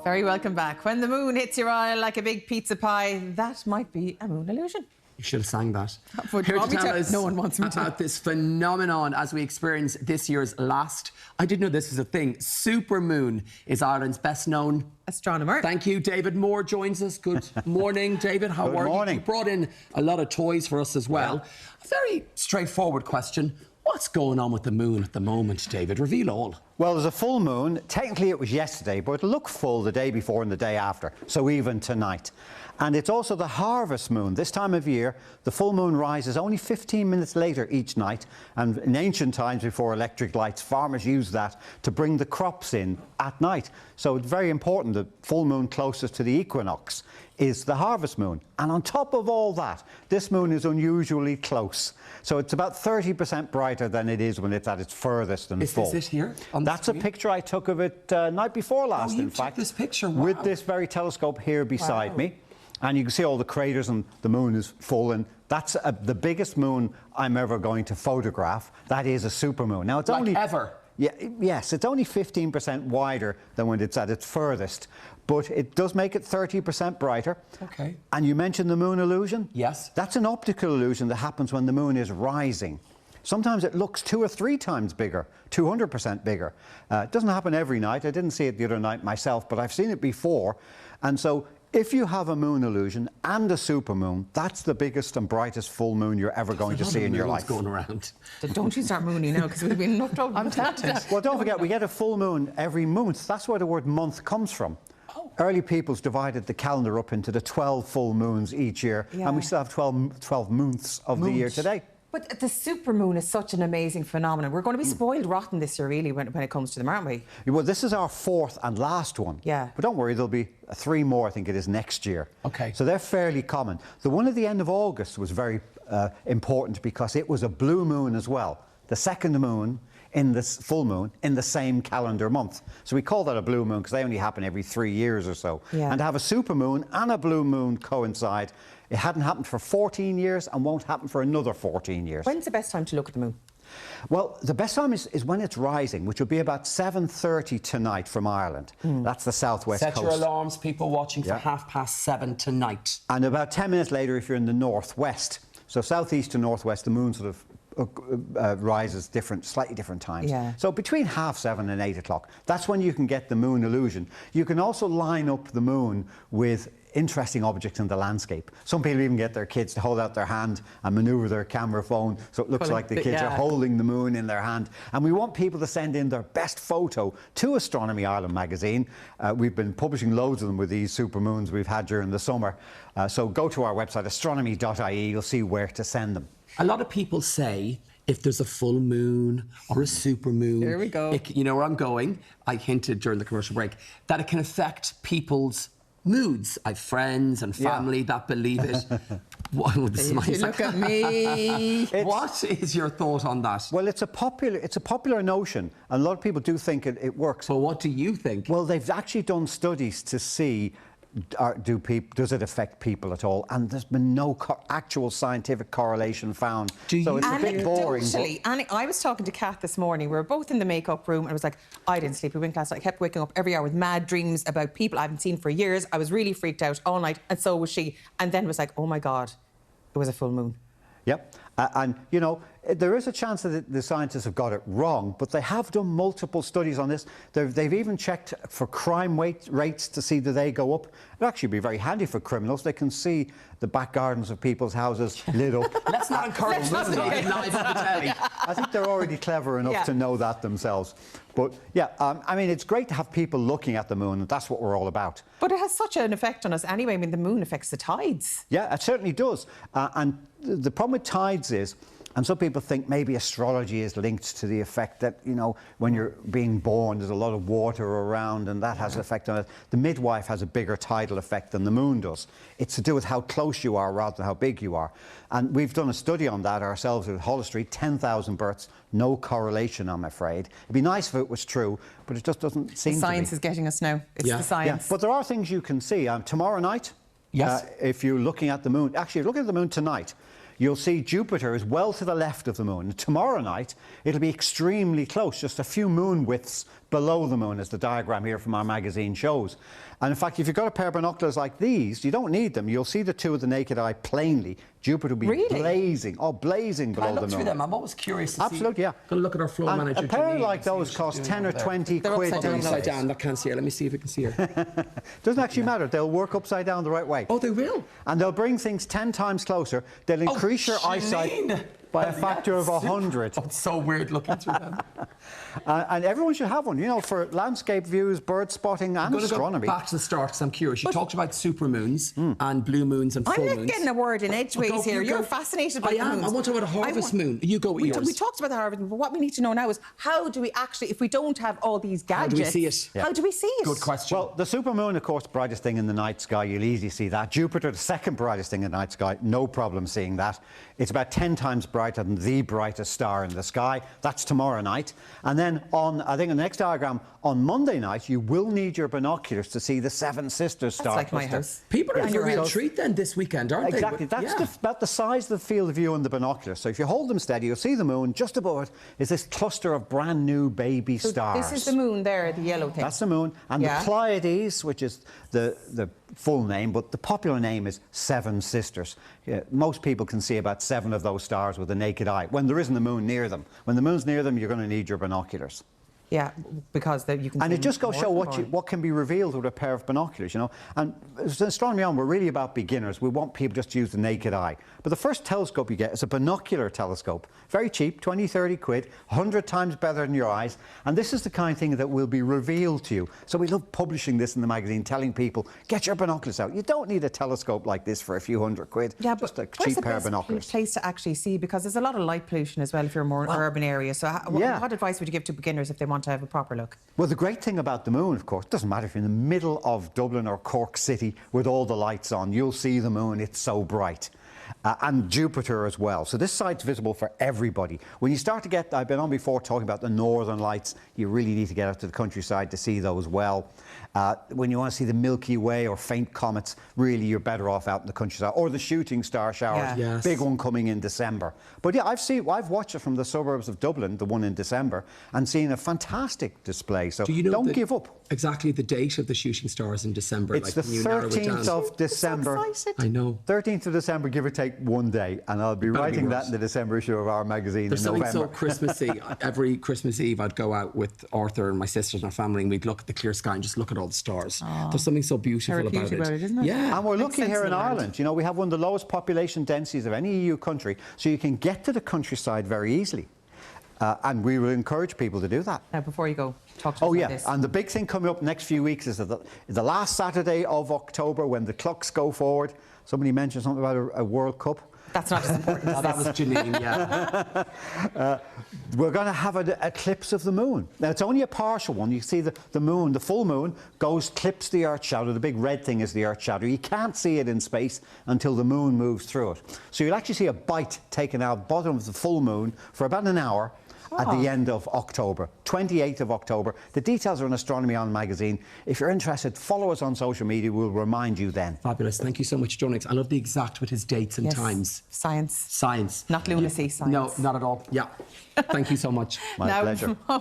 Very welcome back. When the moon hits your eye like a big pizza pie, that might be a moon illusion. You should have sang that. Here to tell us no one wants me to. About this phenomenon as we experience this year's last, I didn't know this was a thing, SuperMoon is Ireland's best known astronomer. Thank you. David Moore joins us. Good morning, David. How are you? You brought in a lot of toys for us as well. Yeah. A very straightforward question. What's going on with the moon at the moment, David? Reveal all. Well, there's a full moon. Technically, it was yesterday, but it'll look full the day before and the day after, so even tonight. And it's also the harvest moon. This time of year, the full moon rises only 15 minutes later each night. And in ancient times, before electric lights, farmers used that to bring the crops in at night. So it's very important. The full moon closest to the equinox is the harvest moon. And on top of all that, this moon is unusually close. So it's about 30% brighter than it is when it's at its furthest and full. Is this it here? That's a picture I took of it night before last, in fact. This picture, wow. With this very telescope here beside me. And you can see all the craters and the moon is full. And that's the biggest moon I'm ever going to photograph. That is a supermoon. Now, it's only... ever? Yeah, yes, it's only 15% wider than when it's at its furthest. But it does make it 30% brighter. Okay. And you mentioned the moon illusion? Yes. That's an optical illusion that happens when the moon is rising. Sometimes it looks 2 or 3 times bigger, 200% bigger. It doesn't happen every night. I didn't see it the other night myself, but I've seen it before. And so if you have a moon illusion and a supermoon, that's the biggest and brightest full moon you're ever going to see in your life. Going around. Don't you start mooning now, because we've been enough trouble. I'm tempted. Well, don't forget, we get a full moon every month. That's where the word month comes from. Early peoples divided the calendar up into the 12 full moons each year, and we still have 12 months of the year today. But the supermoon is such an amazing phenomenon. We're going to be spoiled rotten this year, really, when it comes to them, aren't we? Well, this is our 4th and last one. Yeah. But don't worry, there'll be 3 more, I think it is, next year. Okay. So they're fairly common. The one at the end of August was very important because it was a blue moon as well. The second moon in this full moon in the same calendar month. So we call that a blue moon because they only happen every 3 years or so. Yeah. And to have a supermoon and a blue moon coincide, it hadn't happened for 14 years and won't happen for another 14 years. When's the best time to look at the moon? Well, the best time is when it's rising, which will be about 7:30 tonight from Ireland. That's the southwest coast. Set your alarms, people watching, for 7:30 tonight. And about 10 minutes later if you're in the northwest. So southeast to northwest, the moon sort of rises slightly different times. Yeah. So between 7:30 and 8 o'clock, that's when you can get the moon illusion. You can also line up the moon with interesting objects in the landscape. Some people even get their kids to hold out their hand and maneuver their camera phone so it looks like the kids are holding the moon in their hand. And we want people to send in their best photo to Astronomy Ireland magazine. We've been publishing loads of them with these supermoons we've had during the summer. So go to our website, astronomy.ie, you'll see where to send them. A lot of people say if there's a full moon or a supermoon, there we go. You know where I'm going. I hinted during the commercial break that it can affect people's moods. I have friends and family that believe it. Look at me. What is your thought on that? Well, it's a popular notion, and a lot of people do think it works. Well, what do you think? Well, they've actually done studies to see does it affect people at all? And there's been no actual scientific correlation found. So it's a bit boring. I was talking to Kath this morning. We were both in the makeup room, and I was like, I didn't sleep. We went last night. I kept waking up every hour with mad dreams about people I haven't seen for years. I was really freaked out all night, and so was she. And then was like, oh my God, it was a full moon. Yep. And, you know, there is a chance that the scientists have got it wrong, but they have done multiple studies on this. They've even checked for crime rates to see do they go up. It'd actually be very handy for criminals. They can see the back gardens of people's houses lit up. Let's not encourage them. I think they're already clever enough to know that themselves. But, yeah, I mean, it's great to have people looking at the moon, and that's what we're all about. But it has such an effect on us anyway. I mean, the moon affects the tides. Yeah, it certainly does. And the problem with tides is, and some people think maybe astrology is linked to the effect that, you know, when you're being born, there's a lot of water around and that has an effect on it. The midwife has a bigger tidal effect than the moon does. It's to do with how close you are rather than how big you are. And we've done a study on that ourselves at Holles Street, 10,000 births, no correlation, I'm afraid. It'd be nice if it was true, but it just doesn't seem to be. Science is getting us now. It's the science. Yeah. But there are things you can see. Tomorrow night, if you're looking at the moon, actually, if you're looking at the moon tonight, you'll see Jupiter is well to the left of the moon. Tomorrow night, it'll be extremely close, just a few moon widths below the moon, as the diagram here from our magazine shows. And in fact, if you've got a pair of binoculars like these, you don't need them. You'll see the two with the naked eye plainly. Jupiter will be blazing below the moon. I look through them. I'm always curious to see. Absolutely, yeah. Going to look at our floor manager. A pair like those cost 10 or 20 quid. They're upside down. I can't see her. Let me see if we can see her. Doesn't actually matter. They'll work upside down the right way. Oh, they will? And they'll bring things 10 times closer. They'll increase your eyesight by a factor of 100. Oh, it's so weird looking through them. And everyone should have one, you know, for landscape views, bird spotting and astronomy. Go back to the start because I'm curious. You talked about supermoons and blue moons and full moons. I'm not getting a word in edgeways here. You're fascinated by the moons. I want to talk about a harvest moon. You go with yours. We talked about the harvest moon, but what we need to know now is how do we actually, if we don't have all these gadgets... How do we see it? How do we see it? Good question. Well, the supermoon, of course, the brightest thing in the night sky. You'll easily see that. Jupiter, the second brightest thing in the night sky. No problem seeing that. It's about 10 times brighter than the brightest star in the sky. That's tomorrow night. And then on, I think, the next diagram, on Monday night, you will need your binoculars to see the Seven Sisters star. That's like my house. People are in a real treat then this weekend, aren't they? Exactly. That's about the size of the field of view on the binoculars. So if you hold them steady, you'll see the moon. Just above it is this cluster of brand new baby stars. This is the moon there, the yellow thing. That's the moon. And the Pleiades, which is the full name, but the popular name is Seven Sisters. Most people can see about 7 of those stars with the naked eye when there isn't a moon near them. When the moon's near them, you're going to need your binoculars. Yeah, because you can. And it just goes to show what can be revealed with a pair of binoculars, you know. And as Astronomy On, we're really about beginners. We want people just to use the naked eye. But the first telescope you get is a binocular telescope. Very cheap, 20, 30 quid, 100 times better than your eyes. And this is the kind of thing that will be revealed to you. So we love publishing this in the magazine, telling people, get your binoculars out. You don't need a telescope like this for a few hundred quid. Yeah, just but a cheap pair of binoculars. Where's the place to actually see? Because there's a lot of light pollution as well if you're more in urban areas. So what advice would you give to beginners if they want to have a proper look? Well, the great thing about the moon, of course, it doesn't matter if you're in the middle of Dublin or Cork City with all the lights on, you'll see the moon, it's so bright. And Jupiter as well. So this site's visible for everybody. When you start to get, I've been on before talking about the northern lights, you really need to get out to the countryside to see those well. When you want to see the Milky Way or faint comets, really you're better off out in the countryside. Or the shooting star showers, big one coming in December. But yeah, I've watched it from the suburbs of Dublin, the one in December, and seen a fantastic display. So don't give up. Exactly the date of the shooting stars in December. It's the 13th of December. So I know. 13th of December, give or take one day, and I'll be writing that in the December issue of our magazine in November. There's something so Christmassy. Every Christmas Eve, I'd go out with Arthur and my sisters and our family, and we'd look at the clear sky and just look at all the stars. There's something so beautiful about it. Isn't it? Yeah. And we're lucky here in Ireland. You know, we have one of the lowest population densities of any EU country, so you can get to the countryside very easily. And we will encourage people to do that. Now, before you go, talk to us about this. And the big thing coming up next few weeks is the last Saturday of October when the clocks go forward. Somebody mentioned something about a World Cup. That's not as important. That was Janine, yeah. We're going to have an eclipse of the moon. Now, it's only a partial one. You see the moon, the full moon, clips the Earth shadow. The big red thing is the Earth shadow. You can't see it in space until the moon moves through it. So you'll actually see a bite taken out bottom of the full moon for about an hour at the end of October, 28th of October. The details are in Astronomy On magazine. If you're interested, follow us on social media. We'll remind you then. Fabulous. Thank you so much, John. I love the exact with his dates and times. Science. Science. Not lunacy, science. No, not at all. Yeah. Thank you so much. My pleasure.